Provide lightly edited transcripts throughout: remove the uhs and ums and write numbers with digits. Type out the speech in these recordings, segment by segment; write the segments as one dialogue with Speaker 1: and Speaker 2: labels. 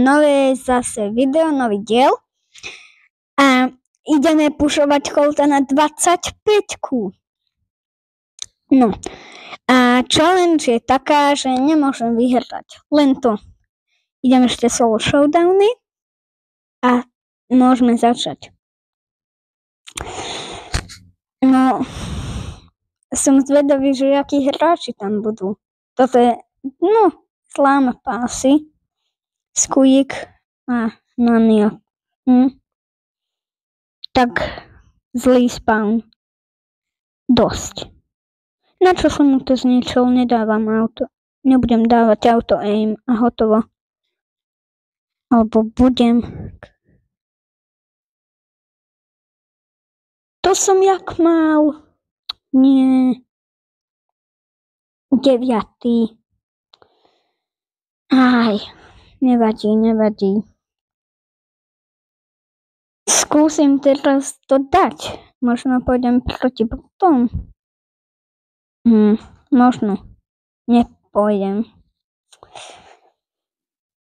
Speaker 1: nové zase video, nový diel. A ideme pušovať Colta na 25. No. A challenge je taká, že nemôžem vyhrať. Len to. Idem ešte solo showdowny a môžeme začať. No, som zvedavý, že akí hráči tam budú. Toto je, zlá mapa asi. Squeak a Nania. Tak zlý spawn. Dosť. Na čo som mu to zničil, nedávam auto. Nebudem dávať auto aim a hotovo. Alebo budem. To som jak mal. Nie. 9. Aj, nevadí. Skúsim teraz to dať. Možno pôjdem proti botom. Možno. Nepôjdem.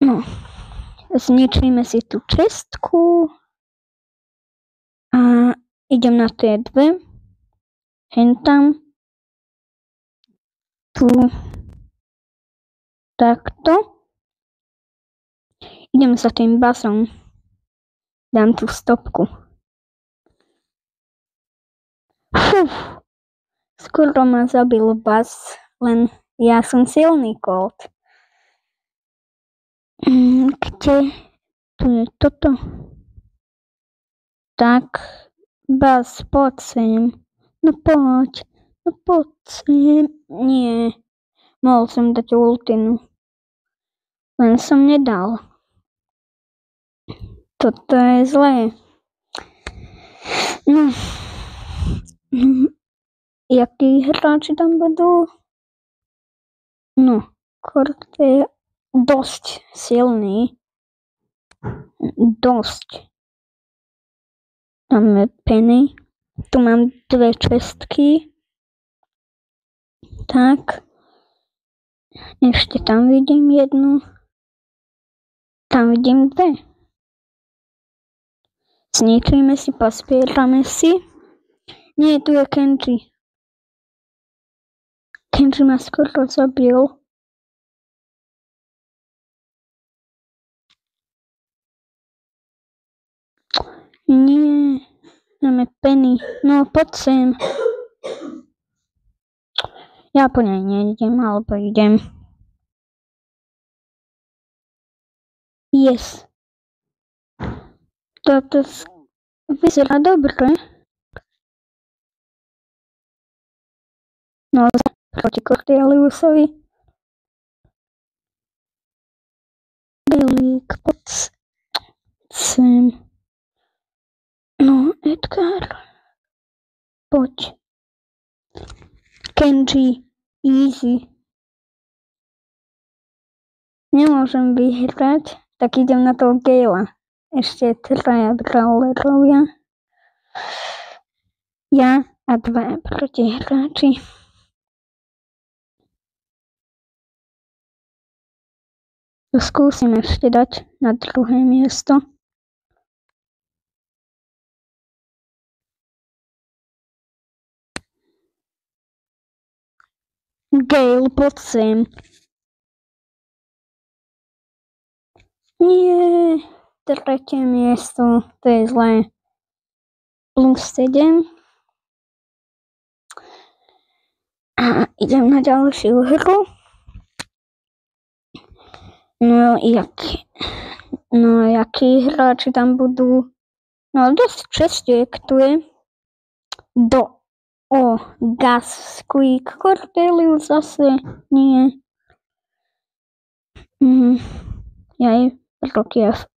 Speaker 1: No. Zničíme si tú čestku. A idem na tie dve. Hentam. Tu. Takto. Idem za tým basom. Dám tú stopku. Skoro ma zabil bas, len ja som silný Colt. Kde? Tu je toto. Tak, bas, poď sem. No poď sem. Nie. Mohol som dať ultinu. Len som nedal. Toto je zlé. No. Jakí hráči tam budú? No, Colt je dosť silný. Dosť. Tam je Penny. Tu mám 2 čestky. Tak. Ešte tam vidím jednu. Tam vidím 2. Zničíme si, pospierame si. Nie, tu je Kenji. Kenji ma skoro zabil. Nie, máme Penny. No, poď sem. Ja po nej nejdem, alebo idem. Yes. Toto vyzerá dobre. No, proti Cordeliusovi. Bilík, poď sem. No, Edgar. Poď. Kenji. Easy. Nemôžem vyhrať, tak idem na toho Gale'a. Ešte 3 brawlerovia. Ja a 2 protihráči. To skúsim ešte dať na 2. miesto. Gale, poď sem. Nie, 3. miesto, to je zlé. +7. A idem na ďalšiu hru. No, jakí hráči tam budú? No, dosť čestiek tu je. Gas, Squeak, Cordelius zase nie.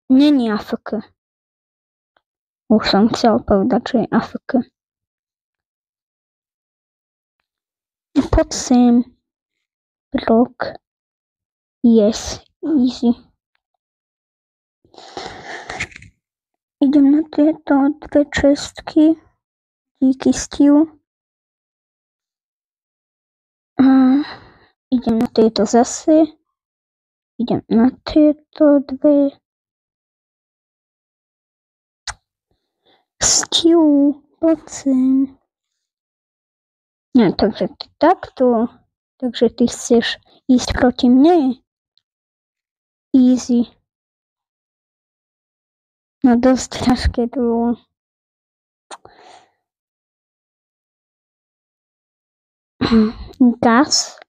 Speaker 1: Není AFK. Už som chcel povedať, že je AFK. Poď sem. Brock. Yes, easy. Idem na tieto 2 čestky. Díky Steve. Idem na tieto zase. Idem na tieto 2. Stiu, poď sem. No, takže ty takto. Takže ty chceš ísť proti mne? Easy. No dosť ťažké to bolo. Gas.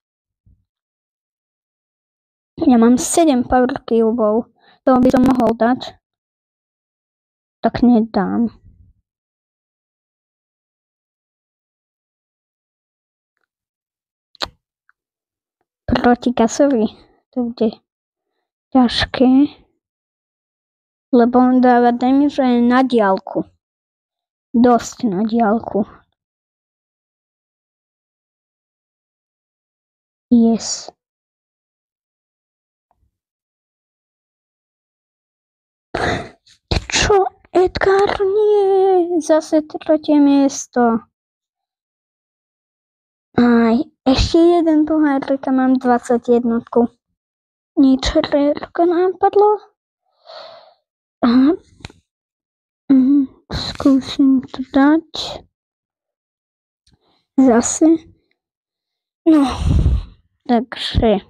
Speaker 1: Ja mám 7 power cubov. To by som mohol dať. Tak nedám. Proti gasovi. To bude ťažké. Lebo on dáva damage aj na diaľku. Dosť na diaľku. Yes. Čo? Edgar, nie. Zase 3. miesto. Aj, ešte jeden pohárik a mám 21. Nič rérko nám padlo. Aha. Skúsim to dať. Zase. No, takže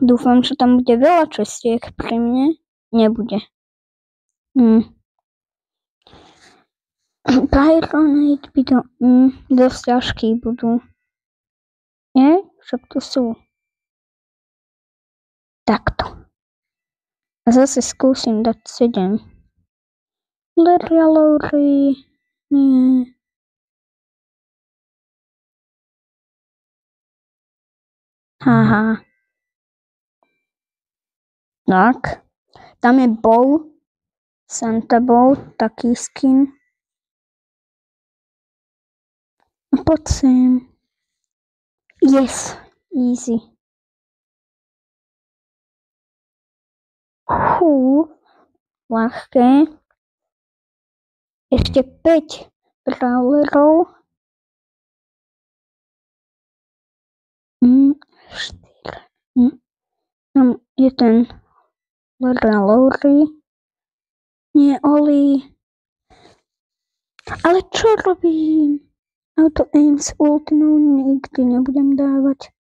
Speaker 1: dúfam, že tam bude veľa čestiek pri mne. Nebude. Byronite by to dosť ťažký budú. Nie? Však to sú. Takto. A zase skúsim dať 7. Leria Lowry. Nie. Haha. Tak. Tam je Bow. Santa Bow. Taký skin. Poď sem. Yes. Easy. Ľahké. Ešte 5 brawlerov. 4. Tam je ten Leria Lowry. Nie, Oli. Ale čo robím? Auto aim s ultimou nikdy nebudem dávať.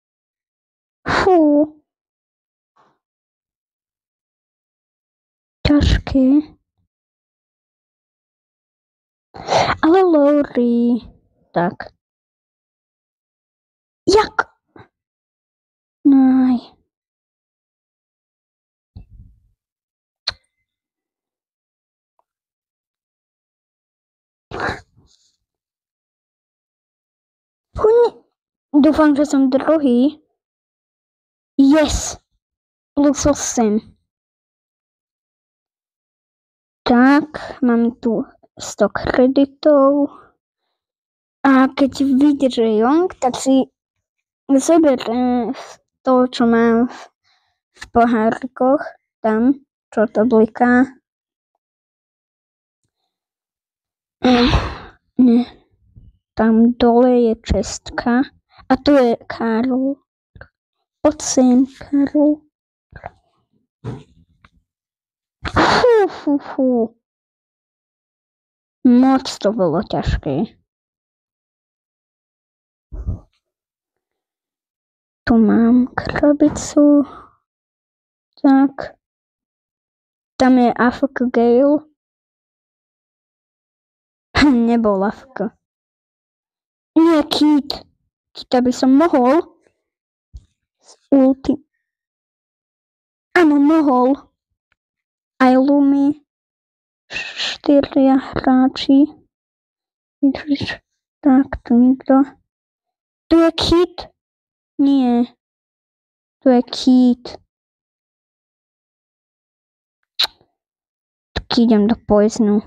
Speaker 1: Ťažké. Ale Lowry. Tak. Jak? Aj. Dúfam, že som druhý. Yes. Plus 8. Tak, mám tu 100 kreditov. A keď vidíte, že je Young, tak si zober to, čo mám v pohárikoch. Tam, čo to bliká. Ne. Tam dole je čestka. A tu je Karol. Poď sem, Karol. Moc to bolo ťažké. Tu mám krabicu. Tak. Tam je AFK Gale. Nebol AFK. Nie, Kit. Kita by som mohol. Z ulti. Áno, mohol. Aj Lumi. 4 hráči. Tak, tu nikto. Tu je Kit. Nie. Tu je Kit. Tak idem do Poisonu.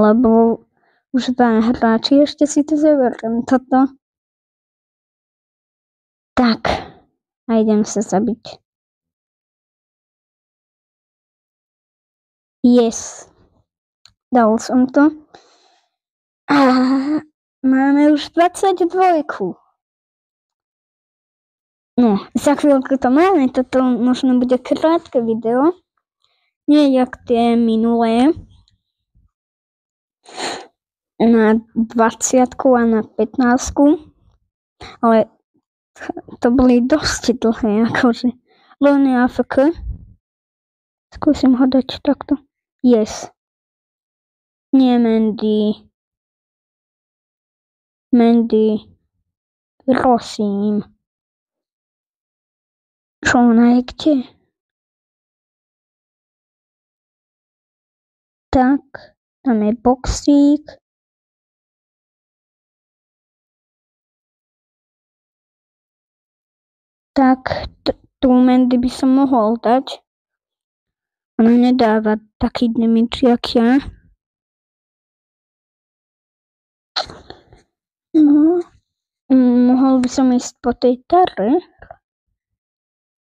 Speaker 1: Lebo už 2 hráči, ešte si to zoberiem toto. Tak. A idem sa zabiť. Yes. Dal som to. A máme už 22. No, za chvíľku to máme. Toto možno bude krátke video. Nie jak tie minulé. na 20 a na 15, ale to boli dosť dlhé, akože. Lony AFK. Skúsim ho dať takto. Yes. Nie Mandy. Mandy. Prosím. Čo ona je kde? Tak. Tam je boxík. Tak, tu Mandy by som mohol dať. Ona nedáva taký damage, jak ja. No. Mohol by som ísť po tej Terre.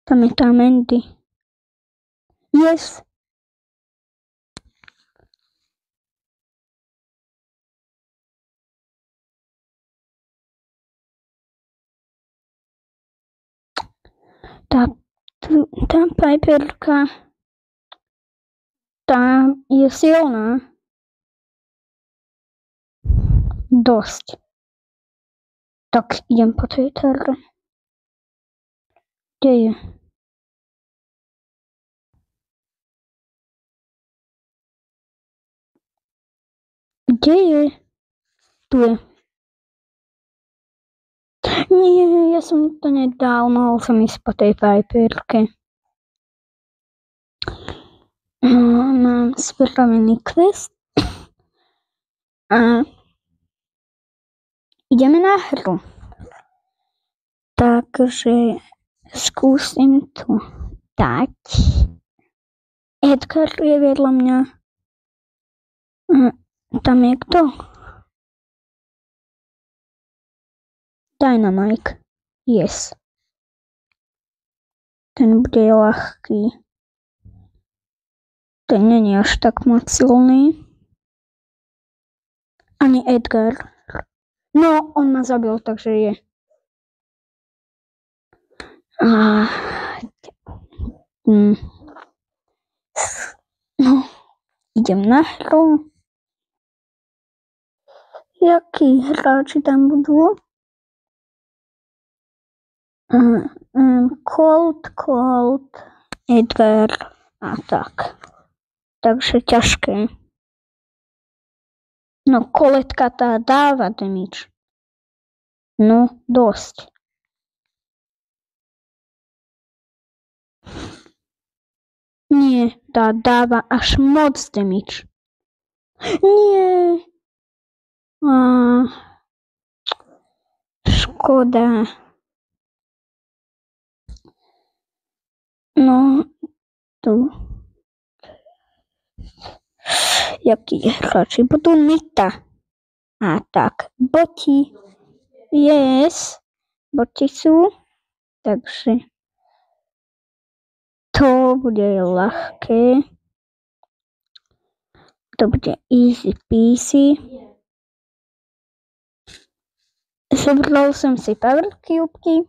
Speaker 1: Tam je tá Mandy. Yes. Tá Piperka, tá je silná. Dosť. Tak idem po tej Terre. Kde je? Kde je? Tu je. Nie, ja som to nedal, mohol som ísť po tej Piperke. Mám spravený quest. A ideme na hru. Takže skúsim tu dať. Edgar je vedľa mňa. Tam je kto? Dynamite. Yes. Ten bude ľahký. Ten není až tak moc silný. Ani Edgar. No, on ma zabil, takže je. No, idem na hru. Jakí hráči tam budú? Colt, Edgar a tak. Takže ťažké. No, Coletka tá dáva damage. No, dosť. Nie, tá dáva až moc damage. Nie. Škoda. No, tu. Jakí hráči budú? Nita. A tak, boti. Yes. Boti sú. Takže to bude ľahké. To bude easy peasy. Zobral som si power cube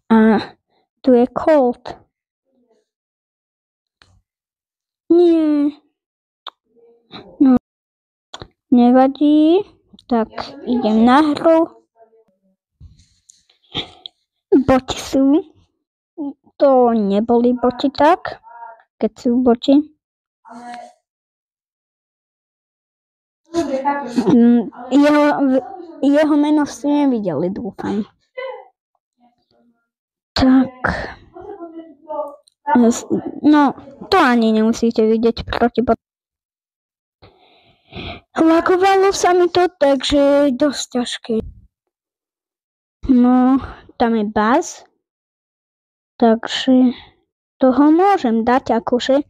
Speaker 1: a tu je Colt. Nie. No. Nevadí. Tak idem na hru. Boti sú. To neboli boti tak, keď sú boti. Jeho meno ste nevideli, dúfam. Tak. No, to ani nemusíte vidieť proti botu. Lagovalo sa mi to, takže je dosť ťažké. No, tam je Buzz. Takže toho môžem dať akože,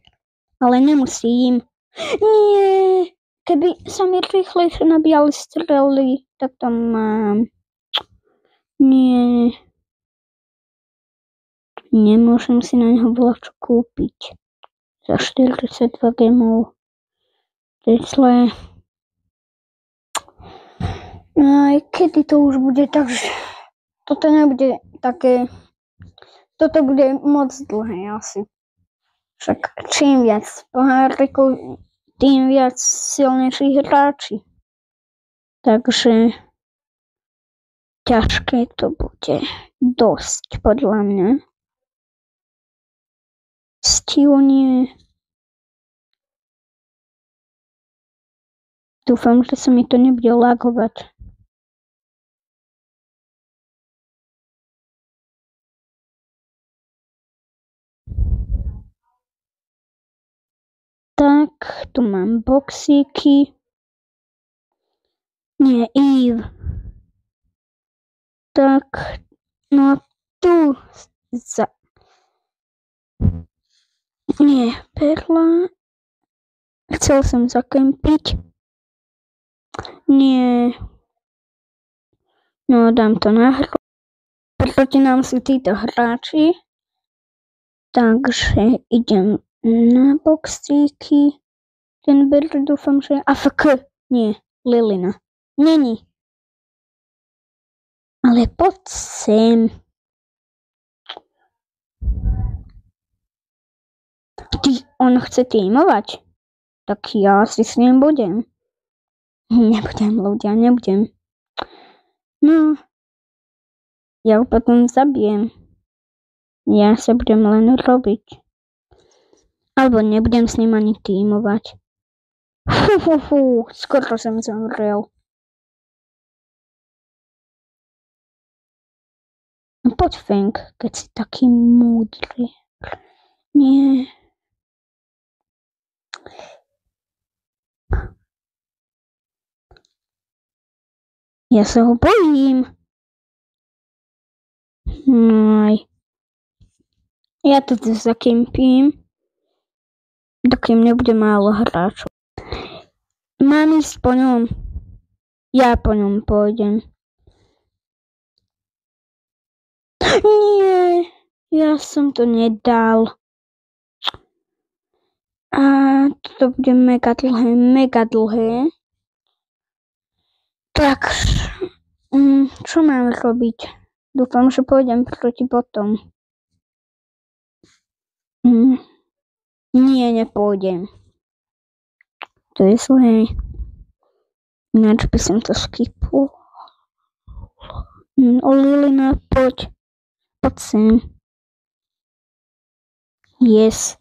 Speaker 1: ale nemusím. Nie, keby sa mi rýchlejšie nabíjali strely, tak tam mám. Nie. Nemôžem si na neho čo kúpiť. Za 42 gemov. To je zlé. Aj kedy to už bude, takže toto nebude také. Toto bude moc dlhé asi. Však čím viac pohárikov, tým viac silnejších hráči. Takže ťažké to bude. Dosť, podľa mňa. Stílnie. Dúfam, že sa mi to nebude lagovať. Tak, tu mám boxíky. Nie, Eve. Tak, no tu Nie, Perla. Chcel som zakempiť. Nie. No, dám to na hru. Proti nám sú títo hráči. Takže idem na boxíky. Ten Bird dúfam, že AFK. Nie, Lilina. Není. Ale poď sem. On chce tímovať. Tak ja si s ním budem. Nebudem, ľudia, nebudem. No. Ja ho potom zabijem. Ja sa budem len robiť. Alebo nebudem s ním ani tímovať. Skoro som zomrel. Poď Feng, keď si taký múdry. Nie. Ja sa ho bojím. Ja to tu zakempím. Dokým nebude málo hráčov. Mám ísť po ňom. Ja po ňom pôjdem. Nie, ja som to nedal. A to bude mega dlhé. Tak, čo mám robiť? Dúfam, že pôjdem proti botom. Nie, nepôjdem. To je zlé. Ináč by som to skipol. Lilina, poď. Poď sem. Yes.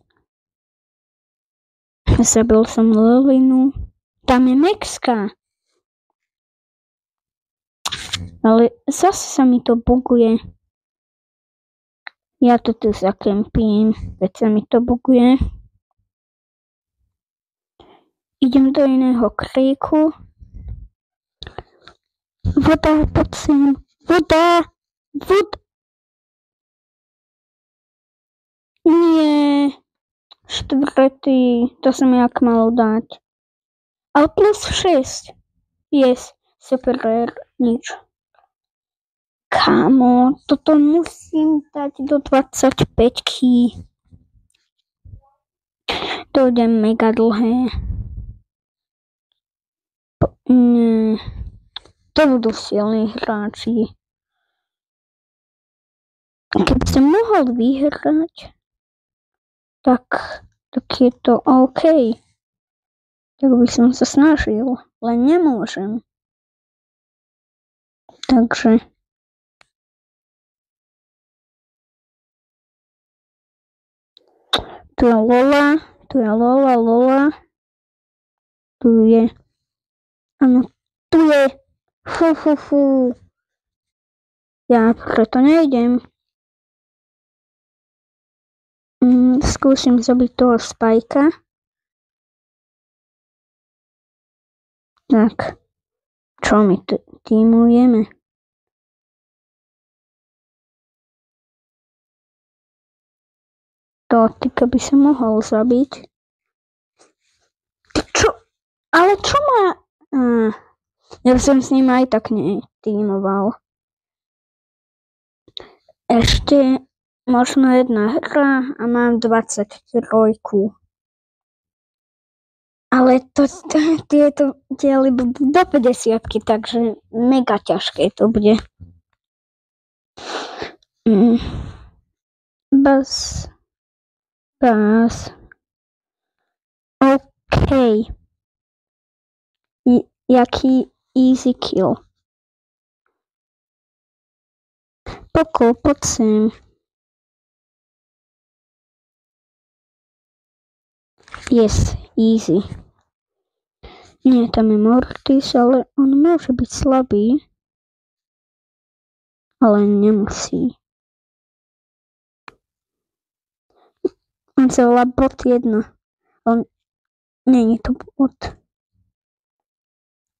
Speaker 1: Zabil som Lilinu. Tam je Mexka. Ale zase sa mi to buguje. Ja to tu zakempím, keď sa mi to buguje. Idem do iného kríku. Voda, poď sem. Voda. Nie. Štvrtý. To som jak mal dať. Ale plus 6. Yes. Super, nič. Kámo, toto musím dať do 25-ky. To bude mega dlhé. To budú silní hráči. Keby som mohol vyhrať, tak je to OK. Tak by som sa snažil, len nemôžem. Takže tu je Lola. Tu je. Áno, tu je. Fú. Ja preto nejdem. Skúsim zabiť toho Spajka. Tak. Čo my tímujeme? To tyka by sa mohol zabiť. Čo? Ale čo má... Ja som s ním aj tak netímoval. Ešte možno jedna hra a mám 23. Ale tieto diely budú do 50-ky, takže mega ťažké to bude. Bas. OK. easy kill. Poko, poď sem. Yes, easy. Nie, tam je Mortis, ale on môže byť slabý. Ale nemusí. On sa volá bot 1. On... Nie je to bot.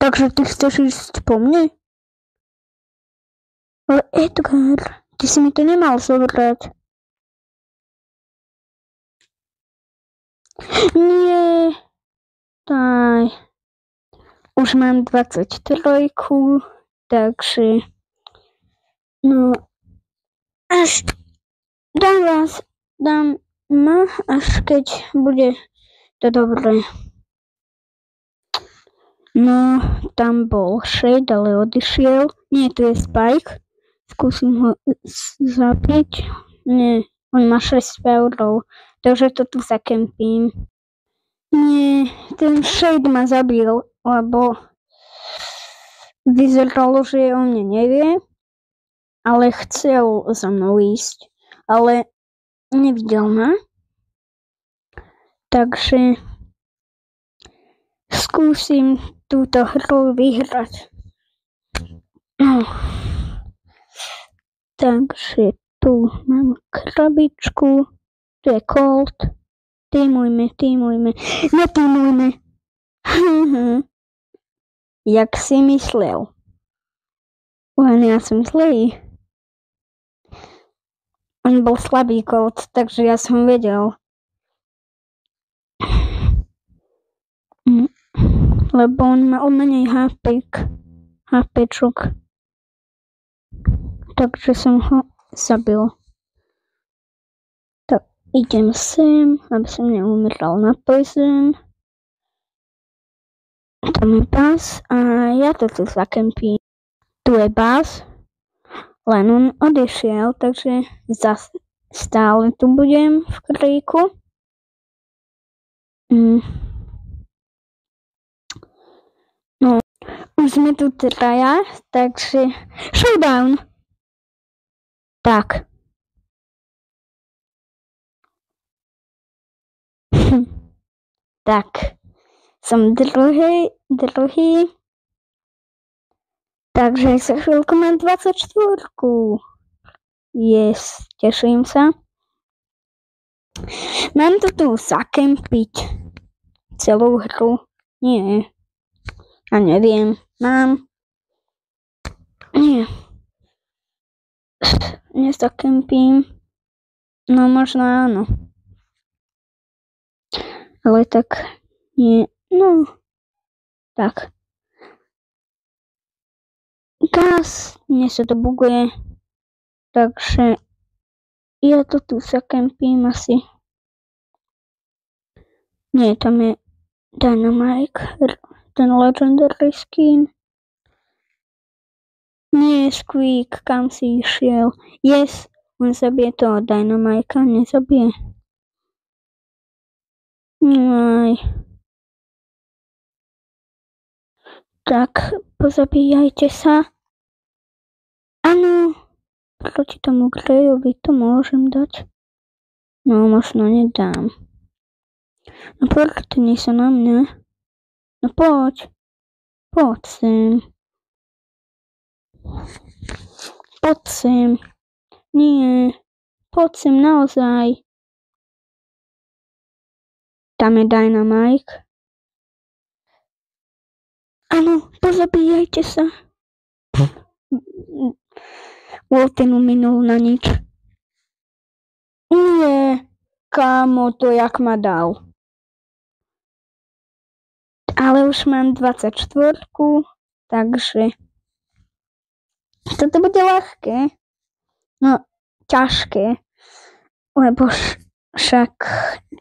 Speaker 1: Takže ty chceš ísť po mne? Ale Edgar, ty si mi to nemal zobrať. Nie. Daj. Už mám 23, takže... No... Až... Dám ma, až keď bude to dobré. No, tam bol Shade, ale odišiel. Nie, tu je Spike. Skúsim ho zabiť. Nie, on má 6 powerov, takže to tu zakempím. Nie, ten Shade ma zabil, lebo vyzeralo, že o mne nevie, ale chcel za mnou ísť, ale nevidel ma. Takže skúsim túto hru vyhrať. Takže tu mám krabičku, tu je Colt. Týmujme. Netýmujme. Jak si myslel. Len ja som zlý. On bol slabý Colt, takže ja som vedel. Lebo on má menej HPčok. Takže som ho zabil. Tak idem sem, aby som neumrel na poison. Tam je Buzz a ja to tu zakempím. Tu je Buzz, len on odišiel, takže stále tu budem v kríku. No, už sme tu traja, takže showdown. Tak. Tak. Som druhý. Takže za chvíľku mám 24. Yes, teším sa. Mám to tu zakempiť celú hru. Nie. A neviem. Mám. Nie. Nezakempím. No možno áno. Ale tak nie. No. Tak. Gaz. Mne sa to buguje. Takže ja to tu zakempím asi. Nie, tam je Dynamite. Ten legendary skin. Nie, Squeak, kam si išiel? Yes, on zabije toho Dynamite, nezabije. Aj. Tak, pozabíjajte sa. Áno, proti tomu Greyovi to môžem dať. No, možno nedám. No protni sa na mňa. No poď. Poď sem. Poď sem. Nie. Poď sem naozaj. Tam je Dynamite. Áno, pozabíjajte sa. Ultimu minul na nič. Nie. Kámo, to jak ma dal. Ale už mám 24, takže toto bude ľahké. No, ťažké. Lebo však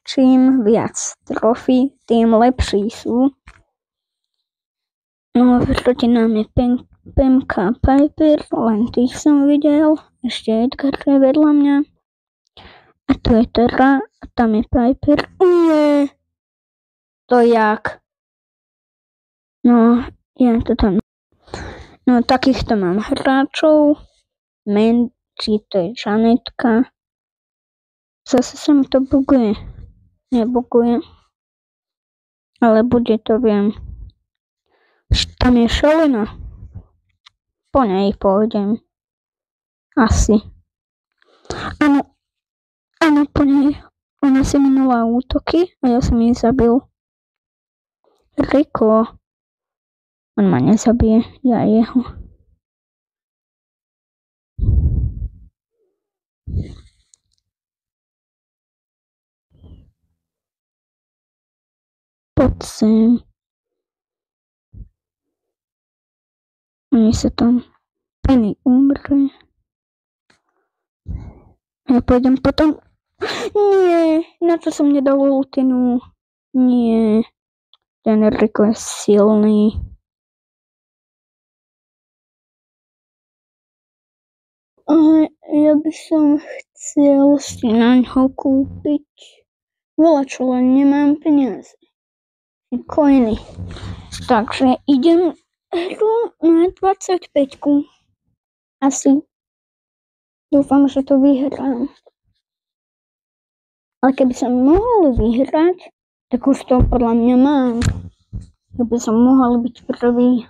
Speaker 1: čím viac trofí, tým lepší sú. No, proti nám je Pemka a Piper, len tých som videl. Ešte Edgar je vedľa mňa. A tu je Terra, a tam je Piper. Nie. To jak? No, ja to tam... No takýchto mám hráčov. Mandy, to je Žanetka. Zase sa mi to buguje. Nebuguje. Ale bude, to viem. Tam je Šelena. Po nej pôjdem. Asi. Áno, po nej. Ona si minula útoky a ja som jej zabil. Riko. On ma nezabije, ja jeho. Poď sem. Oni sa tam. Penny umre. Ja pôjdem potom. Nie, na to som nedal ultinu. Nie. Ten Riko je silný. Ja by som chcel si na ňo kúpiť volačo, len nemám peniaze. Coiny. Takže idem hru na 25. Asi. Dúfam, že to vyhrám. Ale keby som mohol vyhrať, tak už to podľa mňa mám. Keby som mohol byť prvý.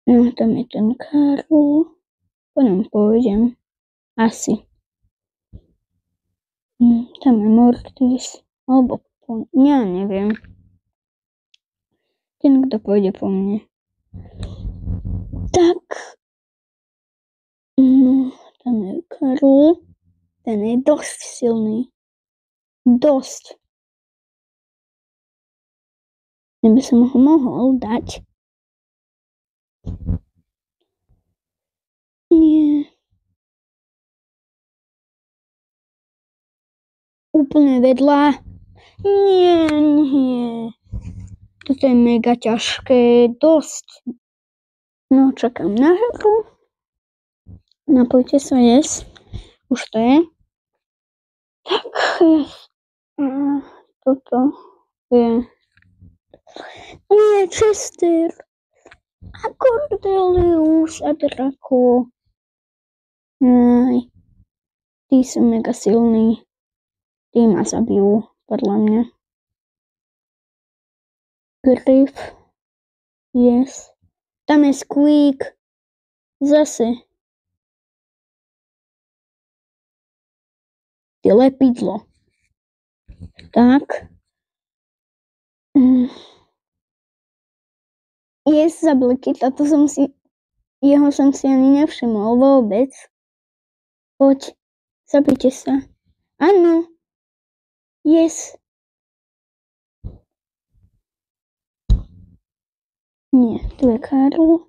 Speaker 1: No, tam je ten Karol. Po ňom pôjdem. Asi. Tam je Mortis. Alebo po... Ja neviem. Ten, kto pôjde po mne. Tak. No, tam je Karol. Ten je dosť silný. Dosť. Neby som ho mohol dať. Nie. Úplne vedľa. Nie. Toto je mega ťažké. Dosť. No, čakám na hru. Napojte sa, yes. Už to je. Tak, yes. Toto je... Nie, Chester. A Cordelius a Draco. Aj. Tí sú mega silní. Tí ma zabijú, podľa mňa. Griff. Yes. Tam je Squeak. Zase. Je lepidlo. Tak. Yes, zablky. Jeho som si ani nevšimol vôbec. Poď. Zabite sa. Áno. Yes. Nie, tu je Karol.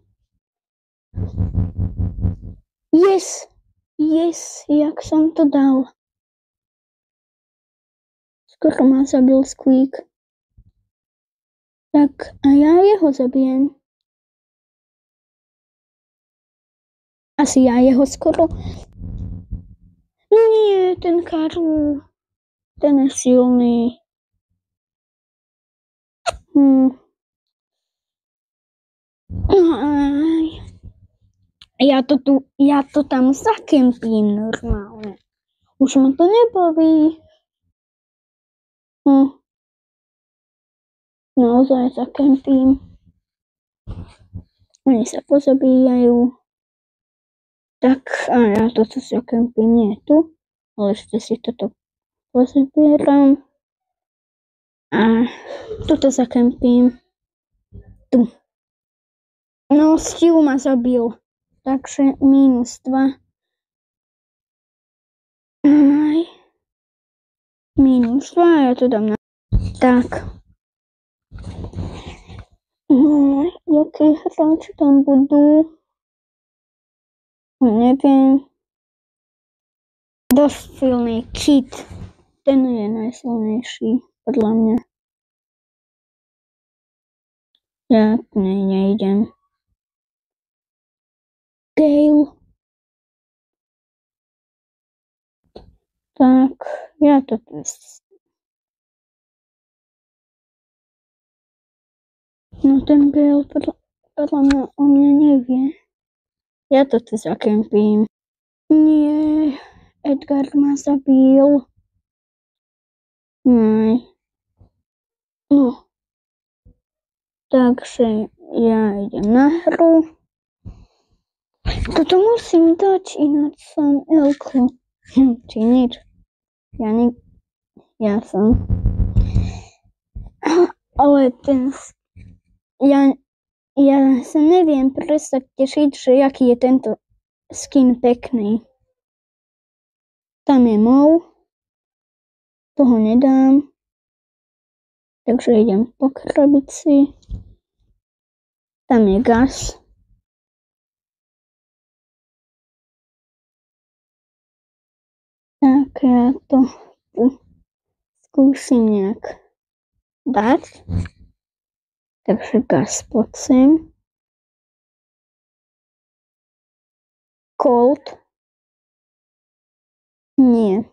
Speaker 1: Yes. Yes, jak som to dal. Skoro ma zabil Squeak. Tak a ja jeho zabijem. Asi ja jeho skoro. Nie, ten Karol. Ten je silný. Ja to tam zakempím normálne. Už ma to nebaví. Naozaj zakempím. Oni sa pozabíjajú. Tak a ja toto zakempím nie tu, ale ešte si toto pozabieram. A toto zakempím tu. No, Stu ma zabil. Takže -2. Aj. -2, ja to dám na... Tak. No, jaký hráči tam budú? Neviem. Dosť silný Kit. Ten je najsilnejší, podľa mňa. Ja nejdem. Gale. Tak, ja to No ten Gale podľa mňa o mňa nevie. Ja to tu zakempím. Nie, Edgar ma zabil. Nej. No. Takže ja idem na hru. Toto musím dať, ináč som Elko. Či nič. Ja som. Ale ja sa neviem prestať tešiť, že aký je tento skin pekný. Tam je mov. Toho nedám. Takže idem po krabici. Tam je gas. Tak ja to skúsim nejak dať. Takže gas poď sem. Colt. Nie.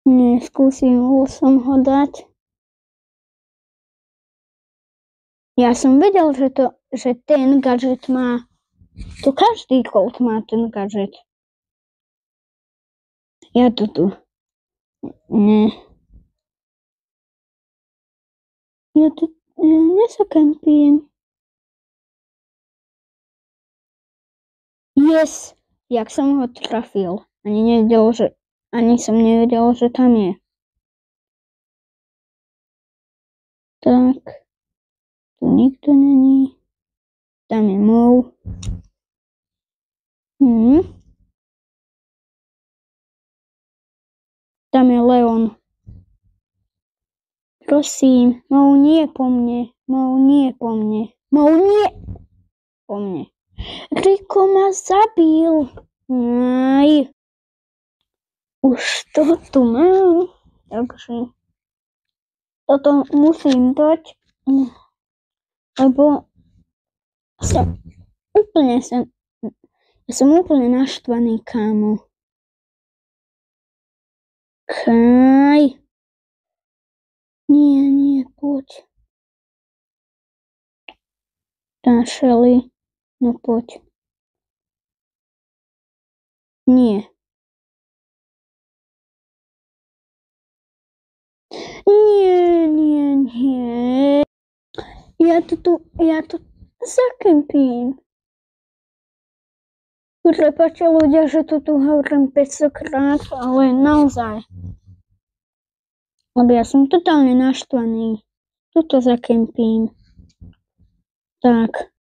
Speaker 1: Nie, skúsim som ho dať. Ja som vedel, že ten gadget má. To každý Colt má ten gadget. Ja to tu. Nie. Ja nesakempím. Yes! Jak som ho trafil. Ani som nevedel, že tam je. Tak. Tu nikto není. Tam je mov. Tam je Leon. Prosím, mov nie po mne. Mov nie po mne. Mov nie po mne. Rico ma zabil. Aj. Už to tu mám. Takže toto musím dať. Lebo som úplne naštvaný, kámo. Kaj. Nie, poď. Tá Shelly. No poď. Nie. Nie. Ja to zakempím. Prepáčte ľudia, že to tu hovorím 500 krát, ale naozaj. Lebo ja som totálne naštvaný. Tuto zakempím. Tak.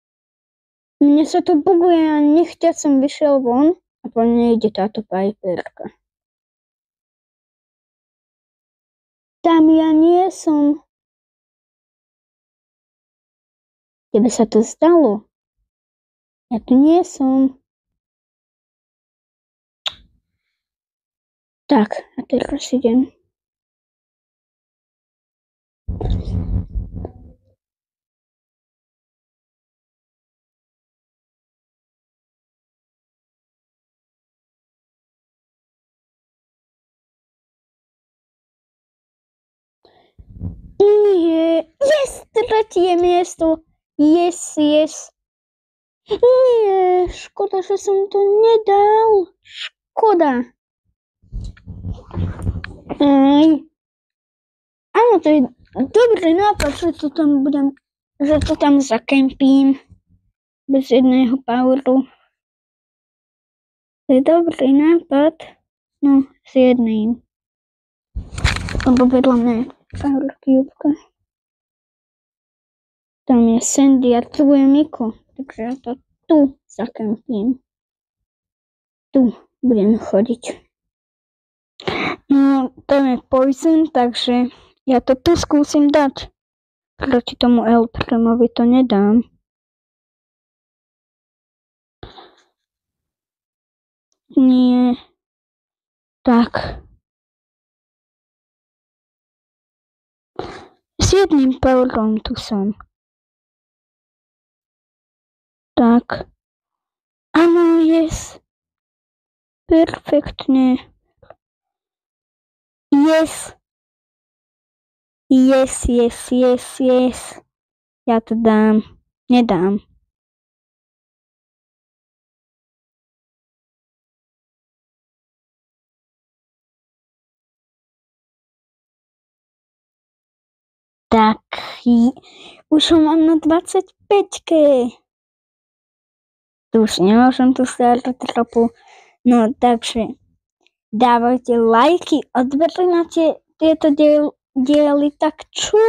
Speaker 1: Mne sa to buguje a nechťa som vyšiel von a po mne ide táto Piperka. Tam ja nie som. Tebe sa to stalo? Ja tu nie som. Tak, a teraz idem. Nie, tretie miesto. Yes. Nie, škoda, že som to nedal. Škoda. Áno, to je dobrý nápad, že to tam zakempím. Bez jedného poweru. To je dobrý nápad. No, s jedným. Lebo vedľa mňa je power cubeka. Tam je Sandy a tu je Miko. Takže ja to tu zakempím. Tu budem chodiť. No, tam je Poison, takže ja to tu skúsim dať. Proti tomu Elpremovi to nedám. Nie. Tak. S jedným powerom tu som. Tak. Áno, yes. Perfektne. Yes. Yes. Ja to dám. Nedám. Tak, už ho mám na 25. Tu už nemôžem tu stáť tropu. No, takže dávajte lajky, odberli na tieto diely, tak čú.